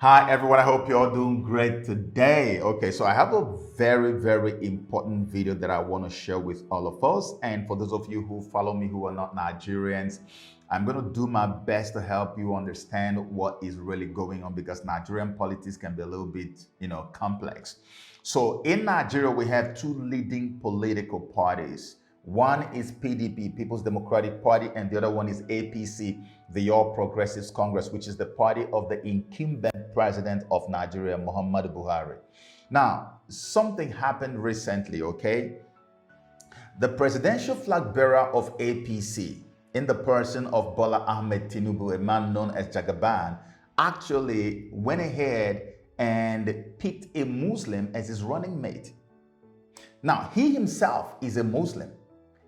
Hi everyone, I hope you're all doing great today. Okay, so I have a very important video that I want to share with all of us. And for those of you who follow me who are not Nigerians, I'm going to do my best to help you understand what is really going on because Nigerian politics can be a little bit, complex. So in Nigeria, we have two leading political parties. One is PDP, People's Democratic Party, and the other one is APC, the All Progressives Congress, which is the party of the incumbent president of Nigeria, Muhammadu Buhari. Now, something happened recently, okay? The presidential flag bearer of APC, in the person of Bola Ahmed Tinubu, a man known as Jagaban, actually went ahead and picked a Muslim as his running mate. Now, he himself is a Muslim,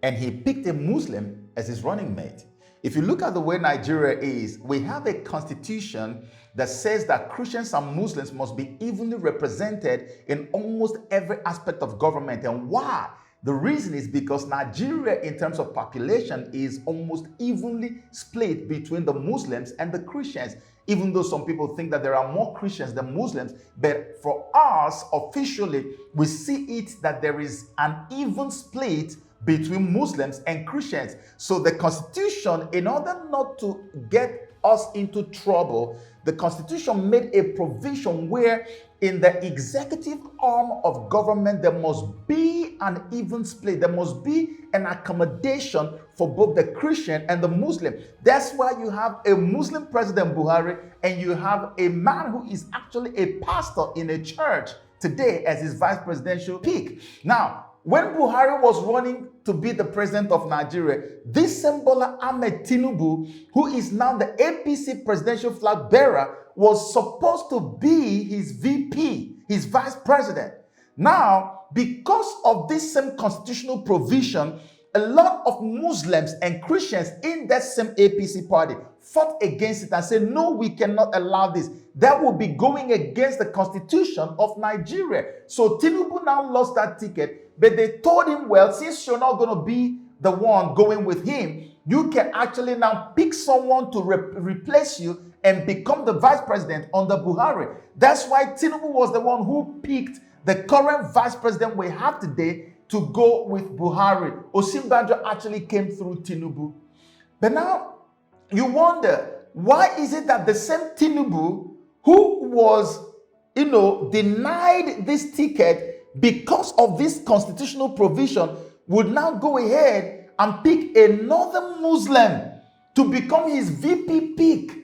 and he picked a Muslim as his running mate. If you look at the way Nigeria is, we have a constitution that says that Christians and Muslims must be evenly represented in almost every aspect of government. And why? The reason is because Nigeria, in terms of population, is almost evenly split between the Muslims and the Christians, even though some people think that there are more Christians than Muslims. But for us, officially, we see it that there is an even split between Muslims and Christians. So the Constitution, in order not to get us into trouble, the Constitution made a provision where in the executive arm of government, there must be an even split. There must be an accommodation for both the Christian and the Muslim. That's why you have a Muslim president, Buhari, and you have a man who is actually a pastor in a church today as his vice presidential pick. Now, when Buhari was running to be the president of Nigeria, this same Bola Ahmed Tinubu, who is now the APC presidential flag bearer, was supposed to be his VP, his vice president. Now, because of this same constitutional provision, a lot of Muslims and Christians in that same APC party fought against it and said, no, we cannot allow this. That would be going against the constitution of Nigeria. So Tinubu now lost that ticket, but they told him, well, since you're not going to be the one going with him, you can actually now pick someone to replace you and become the vice president under Buhari. That's why Tinubu was the one who picked the current vice president we have today to go with Buhari. Osinbajo actually came through Tinubu. But now you wonder, why is it that the same Tinubu who was, denied this ticket because of this constitutional provision would now go ahead and pick another Muslim to become his VP pick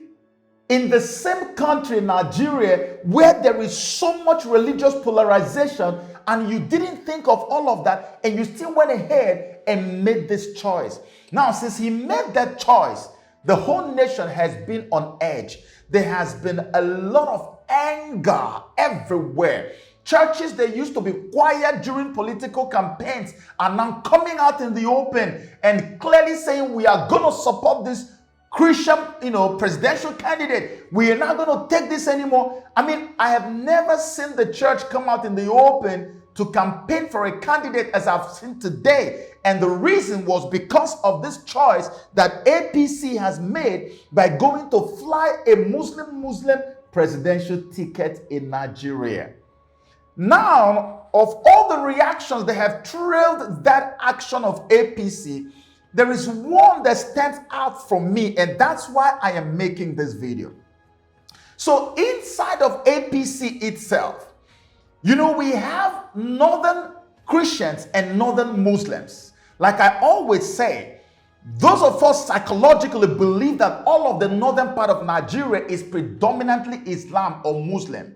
in the same country, Nigeria, where there is so much religious polarization, and you didn't think of all of that, and you still went ahead and made this choice. Now, since he made that choice, the whole nation has been on edge. There has been a lot of anger everywhere. Churches that used to be quiet during political campaigns are now coming out in the open and clearly saying, we are going to support this Christian, presidential candidate. We are not going to take this anymore. I have never seen the church come out in the open to campaign for a candidate as I've seen today. And the reason was because of this choice that APC has made by going to fly a Muslim presidential ticket in Nigeria. Now, of all the reactions that have trailed that action of APC, there is one that stands out from me, and that's why I am making this video. So inside of APC itself, we have Northern Christians and Northern Muslims. Like I always say, those of us psychologically believe that all of the northern part of Nigeria is predominantly Islam or Muslim.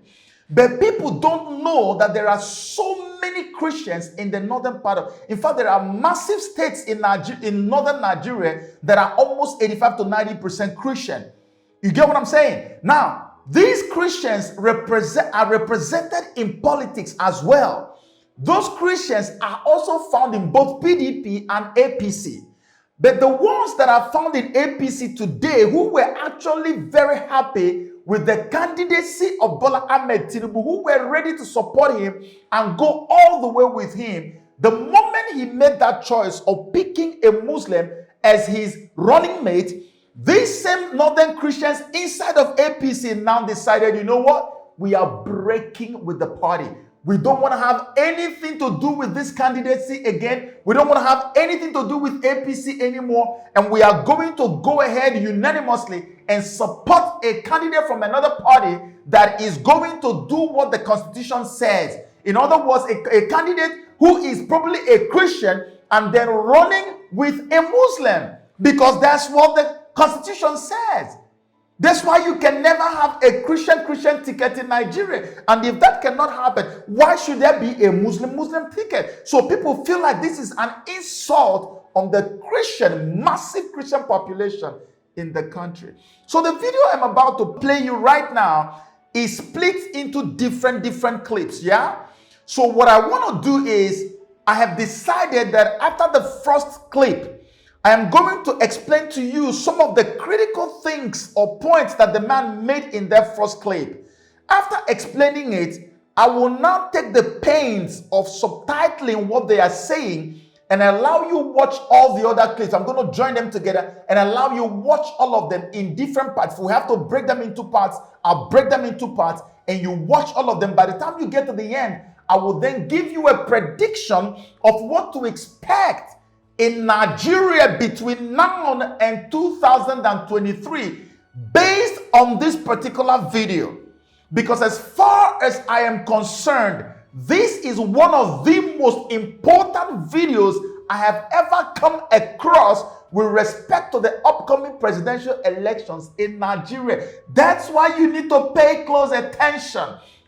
But people don't know that there are so many Christians in the northern part of, in fact, there are massive states in northern Nigeria that are almost 85 to 90% Christian. You get what I'm saying? Now, these Christians are represented in politics as well. Those Christians are also found in both PDP and APC. But the ones that are found in APC today, who were actually very happy with the candidacy of Bola Ahmed Tinubu, who were ready to support him and go all the way with him, the moment he made that choice of picking a Muslim as his running mate, These same Northern Christians inside of APC now decided, you know what? We are breaking with the party. We don't want to have anything to do with this candidacy again. We don't want to have anything to do with APC anymore. And we are going to go ahead unanimously and support a candidate from another party that is going to do what the Constitution says. In other words, a candidate who is probably a Christian and then running with a Muslim, because that's what the Constitution says. That's why you can never have a Christian ticket in Nigeria. And if that cannot happen, why should there be a Muslim ticket? So people feel like this is an insult on the massive Christian population in the country. So the video I'm about to play you right now is split into different clips, yeah? So what I want to do is, I have decided that after the first clip, I am going to explain to you some of the critical things or points that the man made in that first clip. After explaining it, I will now take the pains of subtitling what they are saying and allow you watch all the other clips. I'm going to join them together and allow you watch all of them in different parts. If we have to break them into parts, I'll break them into parts and you watch all of them. By the time you get to the end, I will then give you a prediction of what to expect in Nigeria between now and 2023 based on this particular video. Because as far as I am concerned, this is one of the most important videos I have ever come across with respect to the upcoming presidential elections in Nigeria. That's why you need to pay close attention.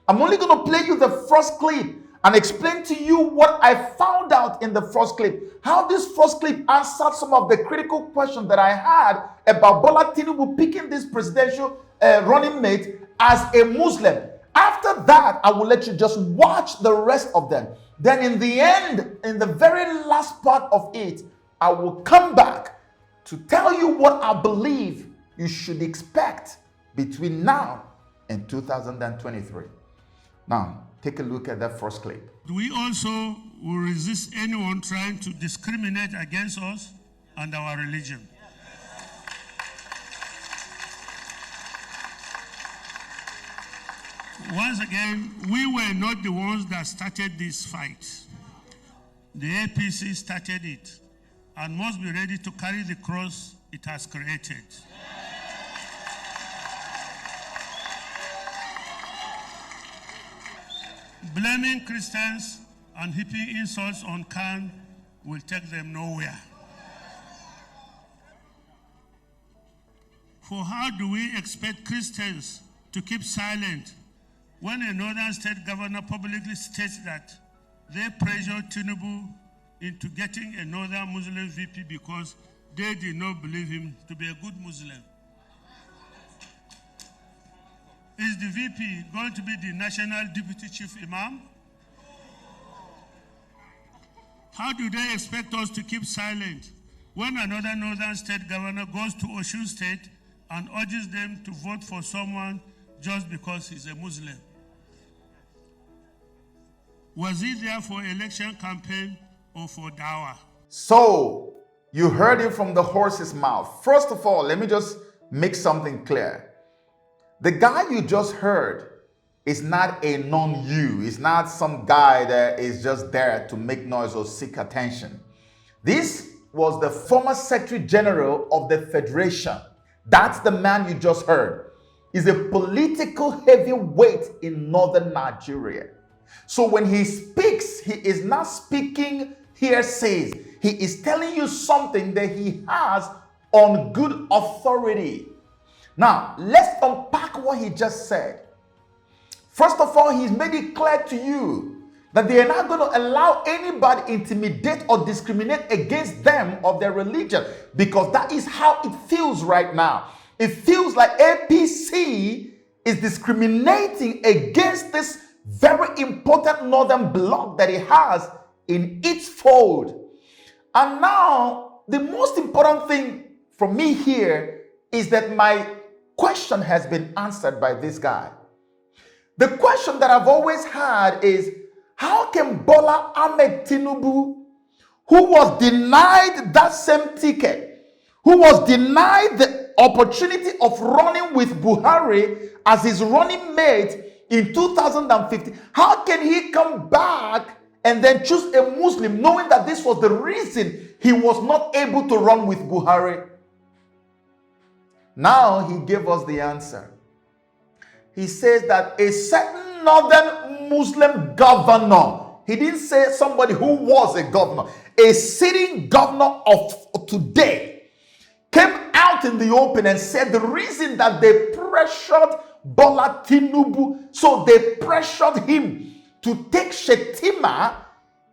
I'm only going to play you the first clip and explain to you what I found out in the first clip. How this first clip answered some of the critical questions that I had about Bola Tinubu picking this presidential running mate as a Muslim. After that, I will let you just watch the rest of them. Then in the end, in the very last part of it, I will come back to tell you what I believe you should expect between now and 2023. Now, take a look at that first clip. We also will resist anyone trying to discriminate against us and our religion. Once again, we were not the ones that started this fight. The APC started it and must be ready to carry the cross it has created. Blaming Christians and heaping insults on Khan will take them nowhere. For how do we expect Christians to keep silent when a northern state governor publicly states that they pressured Tinubu into getting a northern Muslim VP because they did not believe him to be a good Muslim? Is the VP going to be the national deputy chief imam? How do they expect us to keep silent when another northern state governor goes to Osun State and urges them to vote for someone just because he's a Muslim? Was he there for election campaign or for dawah? So, you heard it from the horse's mouth. First of all, let me just make something clear. The guy you just heard is not a non-you. He's not some guy that is just there to make noise or seek attention. This was the former Secretary General of the Federation. That's the man you just heard. He's a political heavyweight in northern Nigeria. So when he speaks, he is not speaking hearsays. He is telling you something that he has on good authority. Now, let's unpack what he just said. First of all, he's made it clear to you that they are not going to allow anybody intimidate or discriminate against them of their religion, because that is how it feels right now. It feels like APC is discriminating against this very important northern bloc that it has in its fold. And now, the most important thing for me here is that my question has been answered by this guy. The question that I've always had is, how can Bola Ahmed Tinubu, who was denied that same ticket, who was denied opportunity of running with Buhari as his running mate in 2015, how can he come back and then choose a Muslim, knowing that this was the reason he was not able to run with Buhari? Now he gave us the answer. He says that a certain northern Muslim governor, he didn't say somebody who was a governor, a sitting governor of today, came out in the open and said the reason that they pressured Bola Tinubu, so they pressured him to take Shetima,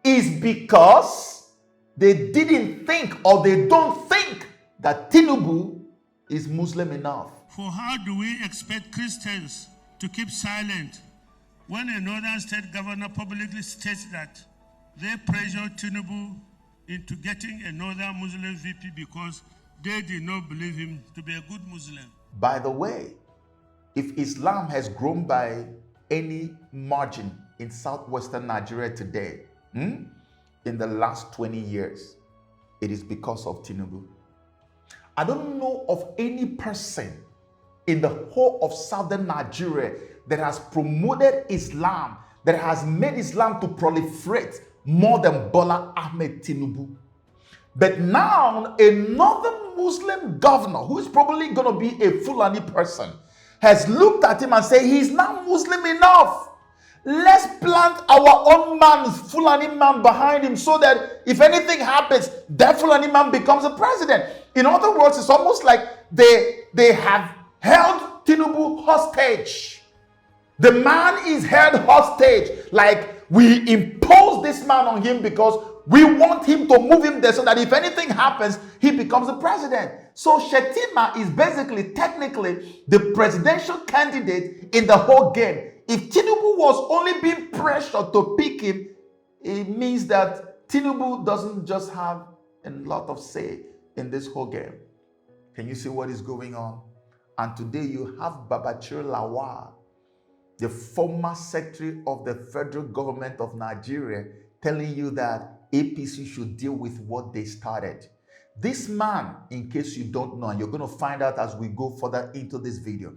is because they didn't think, or they don't think, that Tinubu is Muslim enough. For how do we expect Christians to keep silent when a northern state governor publicly states that they pressured Tinubu into getting a northern Muslim VP because they did not believe him to be a good Muslim? By the way, if Islam has grown by any margin in southwestern Nigeria today, in the last 20 years, it is because of Tinubu. I don't know of any person in the whole of southern Nigeria that has promoted Islam, that has made Islam to proliferate more than Bola Ahmed Tinubu. But now, another Muslim governor, who is probably going to be a Fulani person, has looked at him and said, he's not Muslim enough. Let's plant our own man, Fulani man, behind him, so that if anything happens, that Fulani man becomes a president. In other words, it's almost like they have held Tinubu hostage. The man is held hostage, like we impose this man on him because we want him to move him there so that if anything happens, he becomes the president. So Shetima is basically, technically, the presidential candidate in the whole game. If Tinubu was only being pressured to pick him, it means that Tinubu doesn't just have a lot of say in this whole game. Can you see what is going on? And today you have Babachir Lawal, the former secretary of the federal government of Nigeria, telling you that APC should deal with what they started. This man, in case you don't know, and you're going to find out as we go further into this video,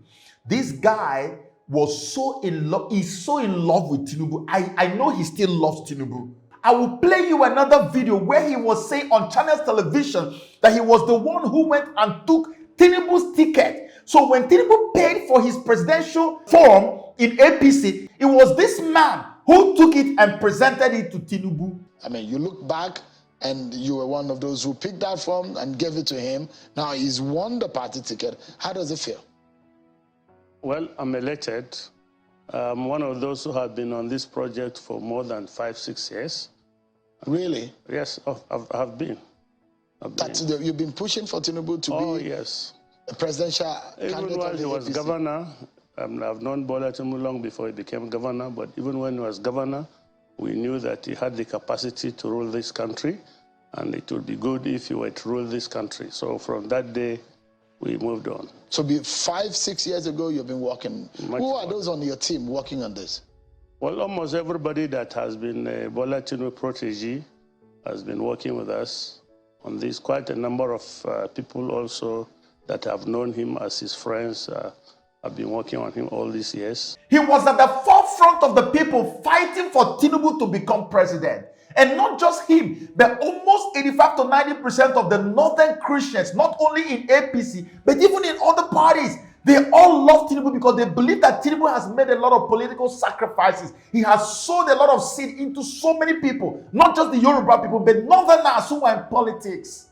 this guy was so in love, he's so in love with Tinubu. I know he still loves Tinubu. I will play you another video where he was saying on Channels Television that he was the one who went and took Tinubu's ticket. So when Tinubu paid for his presidential form in APC, it was this man who took it and presented it to Tinubu. I mean, you look back and you were one of those who picked that form and gave it to him. Now he's won the party ticket. How does it feel? Well, I'm elated. I'm one of those who have been on this project for more than 5-6 years. Really? Yes, I've been. You've been pushing for Tinubu to be yes. a presidential candidate. Even while he was APC. governor, I've known Bola Tinubu long before he became governor, but even when he was governor, we knew that he had the capacity to rule this country, and it would be good if he were to rule this country. So from that day, we moved on. So 5-6 years ago, you've been working. Who are those on your team working on this? Well, almost everybody that has been a Bola Tinubu protege has been working with us on this. Quite a number of people also that have known him as his friends have been working on him all these years. He was at the forefront of the people fighting for Tinubu to become president. And not just him, but almost 85 to 90% of the northern Christians, not only in APC, but even in other parties, they all love Tinubu because they believe that Tinubu has made a lot of political sacrifices. He has sowed a lot of seed into so many people, not just the Yoruba people, but northerners who are in politics.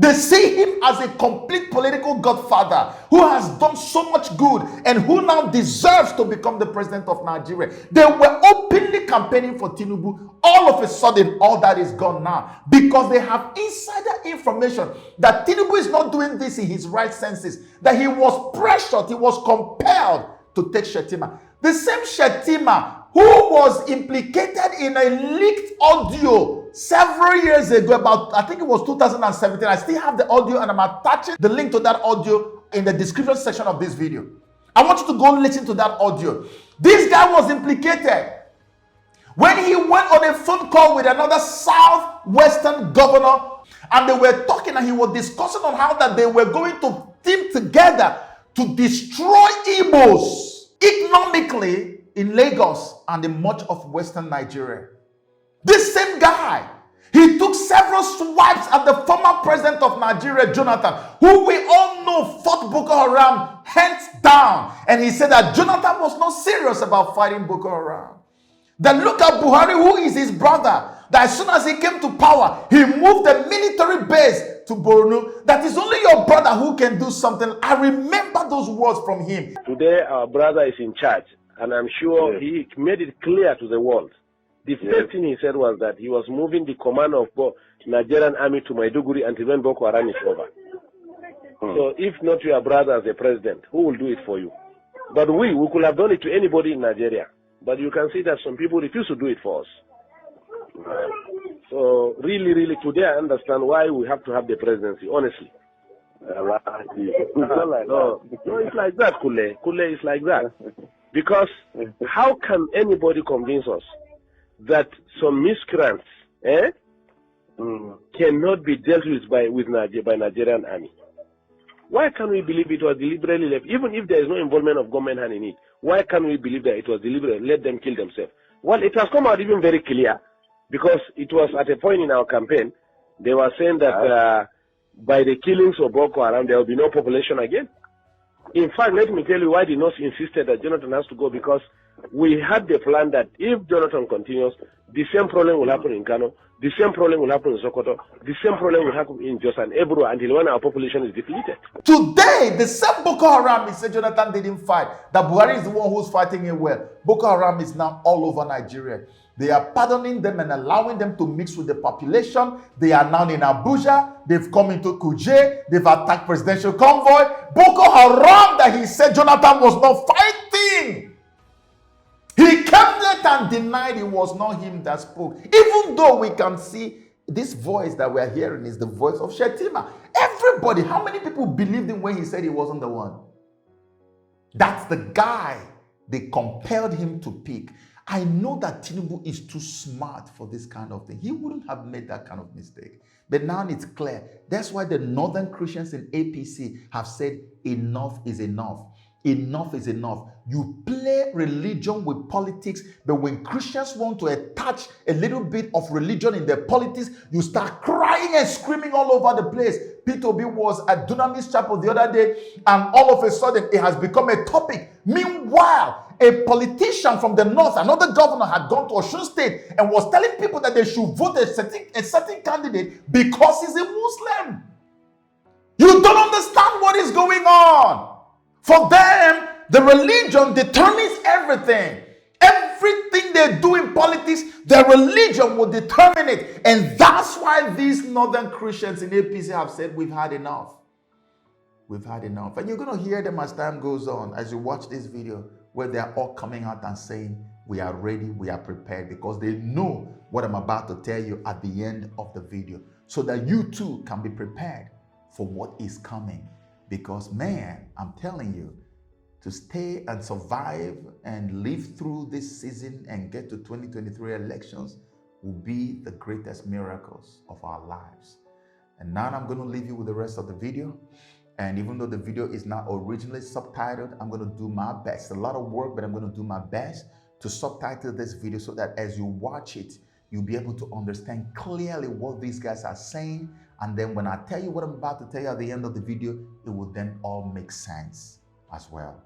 They see him as a complete political godfather who has done so much good and who now deserves to become the president of Nigeria. They were openly campaigning for Tinubu. All of a sudden, all that is gone now because they have insider information that Tinubu is not doing this in his right senses, that he was pressured, he was compelled to take Shetima. The same Shetima who was implicated in a leaked audio several years ago, about, I think it was 2017. I still have the audio and I'm attaching the link to that audio in the description section of this video. I want you to go listen to that audio. This guy was implicated when he went on a phone call with another southwestern governor and they were talking and he was discussing on how that they were going to teamed together to destroy Igbos economically in Lagos and in much of Western Nigeria. This same guy, he took several swipes at the former president of Nigeria, Jonathan, who we all know fought Boko Haram hands down. And he said that Jonathan was not serious about fighting Boko Haram. Then look at Buhari, who is his brother, that as soon as he came to power, he moved the military base to Borno. That is only your brother who can do something. I remember those words from him. Today, our brother is in charge, and I'm sure he made it clear to the world. The first thing he said was that he was moving the command of Nigerian army to Maiduguri until when Boko Haram is over. So if not your brother as the president, who will do it for you? But we could have done it to anybody in Nigeria. But you can see that some people refuse to do it for us. So really, really, today I understand why we have to have the presidency, honestly. No, it's like that, Kule. Kule is like that. Because how can anybody convince us that some miscreants cannot be dealt with by Nigerian army? Why can't we believe it was deliberately left? Even if there is no involvement of government hand in it, why can't we believe that it was deliberate? Let them kill themselves. Well, it has come out even very clear, because it was at a point in our campaign, they were saying that by the killings of Boko Haram, there will be no population again. In fact, let me tell you why the North insisted that Jonathan has to go, because we had the plan that if Jonathan continues, the same problem will happen in Kano, the same problem will happen in Sokoto, the same problem will happen in Jos and Ebro until when our population is depleted. Today, the same Boko Haram, he said Jonathan didn't fight, that Buhari is the one who's fighting it well. Boko Haram is now all over Nigeria. They are pardoning them and allowing them to mix with the population. They are now in Abuja. They've come into Kuje. They've attacked presidential convoy. Boko Haram that he said Jonathan was not fighting. He came late and denied it was not him that spoke. Even though we can see this voice that we are hearing is the voice of Shetima. Everybody, how many people believed him when he said he wasn't the one? That's the guy they compelled him to pick. I know that Tinubu is too smart for this kind of thing. He wouldn't have made that kind of mistake. But now it's clear. That's why the Northern Christians in APC have said enough is enough. Enough is enough. You play religion with politics, but when Christians want to attach a little bit of religion in their politics, you start crying and screaming all over the place. P2B was at Dunamis Chapel the other day, and all of a sudden it has become a topic. Meanwhile, a politician from the north, another governor, had gone to Osun State and was telling people that they should vote a certain candidate because he's a Muslim. You don't understand what is going on. For them, the religion determines everything. Everything they do in politics, their religion will determine it. And that's why these Northern Christians in APC have said, we've had enough. We've had enough. And you're going to hear them as time goes on, as you watch this video, where they're all coming out and saying, we are ready, we are prepared, because they know what I'm about to tell you at the end of the video, so that you too can be prepared for what is coming. Because man, I'm telling you, to stay and survive and live through this season and get to 2023 elections will be the greatest miracles of our lives. And now I'm going to leave you with the rest of the video. And even though the video is not originally subtitled, I'm going to do my best. A lot of work, but I'm going to do my best to subtitle this video so that as you watch it, you'll be able to understand clearly what these guys are saying. And then when I tell you what I'm about to tell you at the end of the video, it will then all make sense as well.